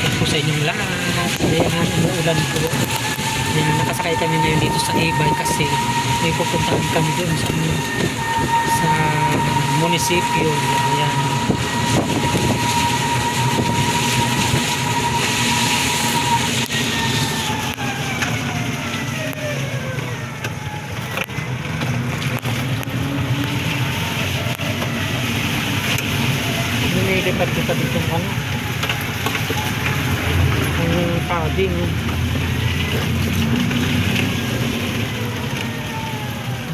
hapon po sa inyong lahat. Kaya nga umuulan po. Then, nakasakay kami ngayon dito sa Ibay kasi may pupuntahan kami doon sa munisipyo. Ayan. Lumilipat-lipat itong ano, ang tading.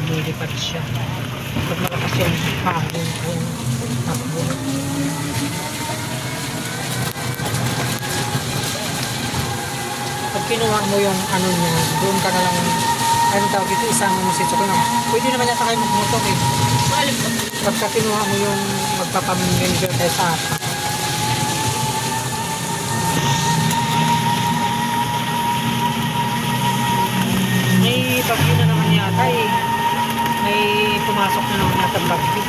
Lumilipat siya. Pag malakas yung hangin o takbo. Pag kinuha mo yung ano niya, doon ka na lang, ano tawag ito, isama mo si Choco. Pwede naman yata kayo magmotor eh. Pagka kinuha mo yung magpapamingin dyan tayo sa ata. May bagyo na naman yata eh. May pumasok na naman yata bagyo.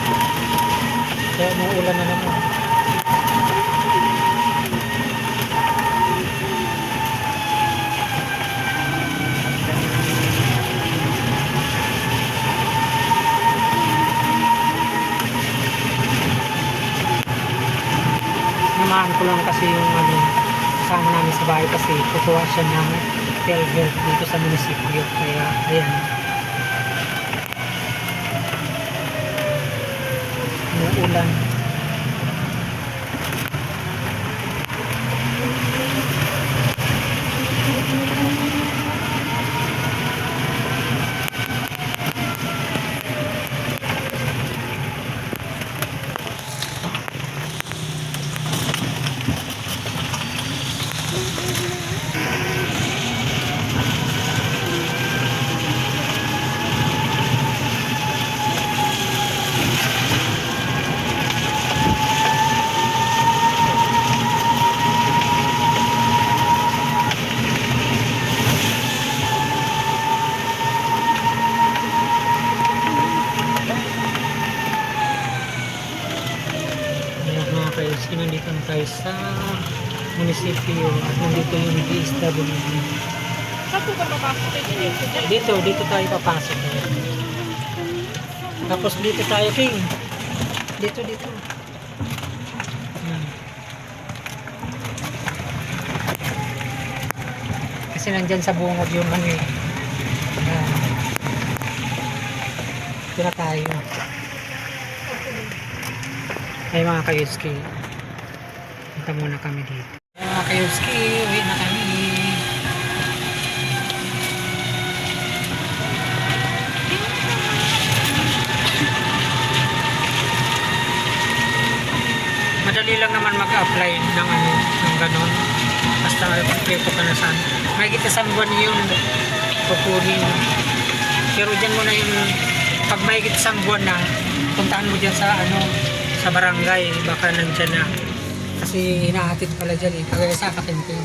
Kaya umuulan na naman. Samahan ko lang kasi yung ano, kasama namin sa bahay kasi kukuha siya ng telehealth dito sa munisipyo. Kaya ayan, umuulan. Nandito na tayo sa munisipyo at nandito yung DSWD. Saan po ba papasok? Dito tayo papasok. Tapos dito tayo, King. Dito. Kasi nandyan sa bungad yung ano eh. Dito na tayo. Ay mga kayuski, punta muna kami dito. Mga kayuski, uwi na kami. Madali lang naman mag-apply ng ano, ng ganon. Basta kompleto ka na saan. May isang buwan yun, kukunin. Pero dyan mo na yung, pag may isang buwan na, puntahan mo dyan sa ano, sa barangay, baka nandyan na. Kasi hinahatid pala dyan eh. Kagaya sa kakinting.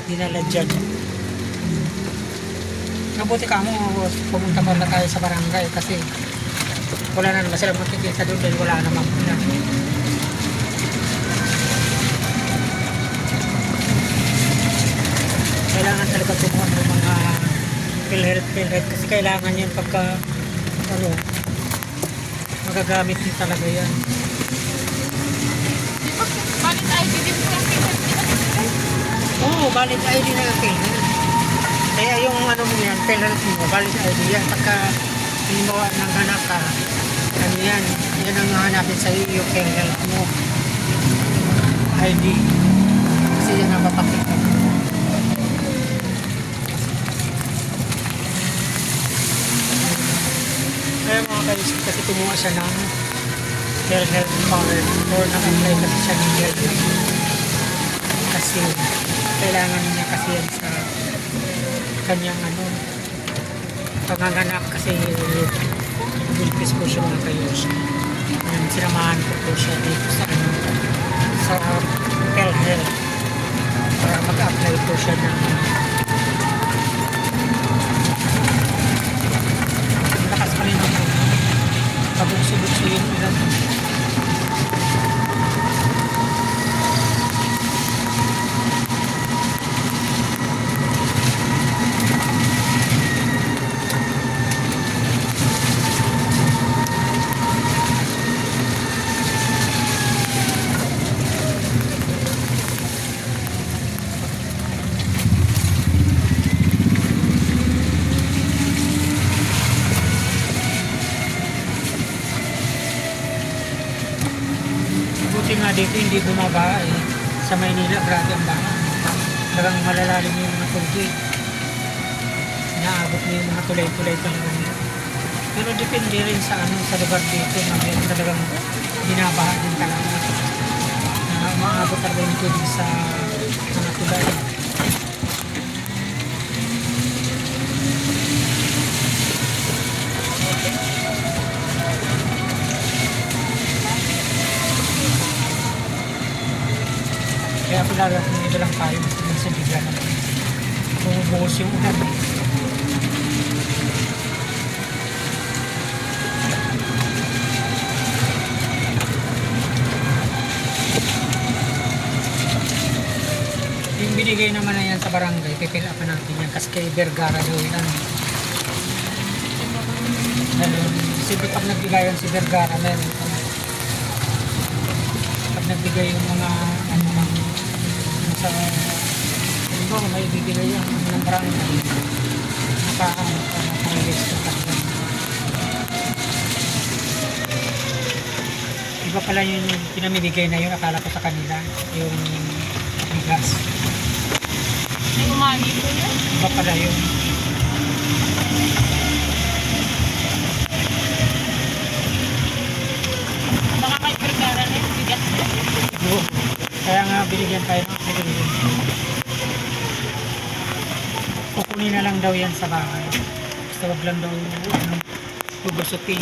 Dinala dyan. Mabuti ka mo, pumunta pala tayo sa barangay kasi wala na naman sila makikita doon dahil wala naman na. Kailangan talaga tumuhan ng mga PhilHealth kasi kailangan yan pagka ano, magagamit din talaga yan. Valid ID din po yung Oo, valid ID na yung PhilHealth. Kaya yung ano mo yan, PhilHealth mo, valid ID yan. Pagka hinuha ng anak ka, ano yan, yan ang hanapin sa iyo yung PhilHealth mo. ID. Kasi yan ang papakita mo. Kaya mga kailis, kasi kumuha siya ng PhilHealth card or nag-apply kasi siya ng PhilHealth. Kasi kailangan niya kasi yan sa kanyang ano, panganganak kasi bilpis po siya mga kailis. Sinamahan ko po siya dito sa ano, sa PhilHealth para mag-apply po siya ng lakas pa rin ako. Kabukso-bukso yung ulan. sa Maynila, grabe ang baha. Talagang malalalim yung mga tubig. Inaabot niyo yung mga tulay-tulay talaga nila. Pero depende rin sa sa lugar dito na meron talagang binabaha din talaga. Na umaabot talaga yung tubig sa mga tulay. Kaya pala kung ito lang tayo, minsan bigla naman bumubuhos yung ulan. Yung binigay naman na yan sa barangay, pipil up natin yan kasi kay Vergara daw yan. Siyempre pag nagbigayan si Vergara, meron pag nagbigay yung mga sa may bibigay yung ng barangay nakaka-release ko talaga. Iba pala yung pinamibigay na yun, akala ko sa kanila yung bigas. Hindi kumagi po yun. Iba pala yun. Baka kay Vergara na yung bigat. Oo. Kaya nga binigyan tayo ng binigyan. Kukunin na lang daw yan sa bahay. Basta wag lang daw gugusutin.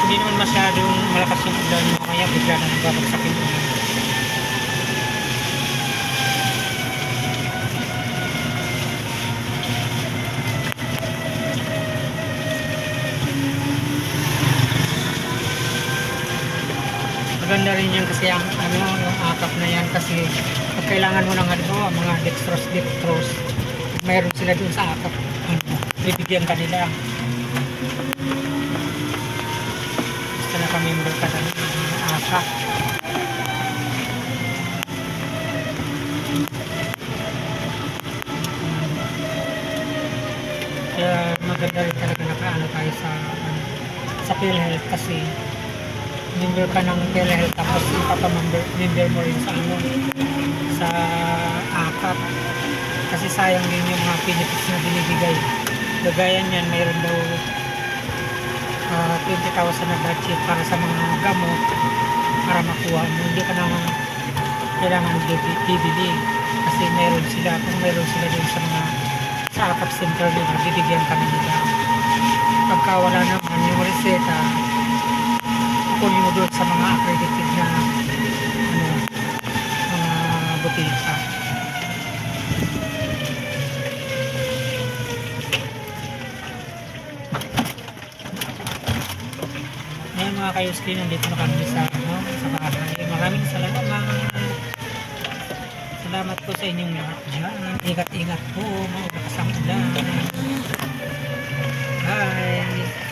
Hindi naman masyadong malakas yung ulan mo kaya bigla na nagbabagsak yung ulan. Maganda rin yan kasi ang yung akap na yan kasi pag kailangan mo ng mga dextrose, mayroon sila dun sa akap, bibigyan ka nila. Basta nakamember ka sa akap. Kaya maganda rin talaga nakaano tayo sa PhilHealth kasi member ka ng PhilHealth tapos ipapamember mo rin sa AKAP kasi sayang din yung mga benefits na binibigay. Gagaya niyan, mayroon daw 20,000 na budget para sa mga gamot para makuha mo. Hindi ka naman kailangan bibili kasi mayroon sila, kung mayroon sila din sa AKAP center nila, bibigyan kami nila. Pagka wala naman yung reseta, kunin mo doon sa mga accredited na mga butika. Ngayon mga kayuski, nandito na kami sa bahay. Maraming salamat po sa inyong lahat dyan. Ingat-ingat po, maubakas ang ulan. Bye!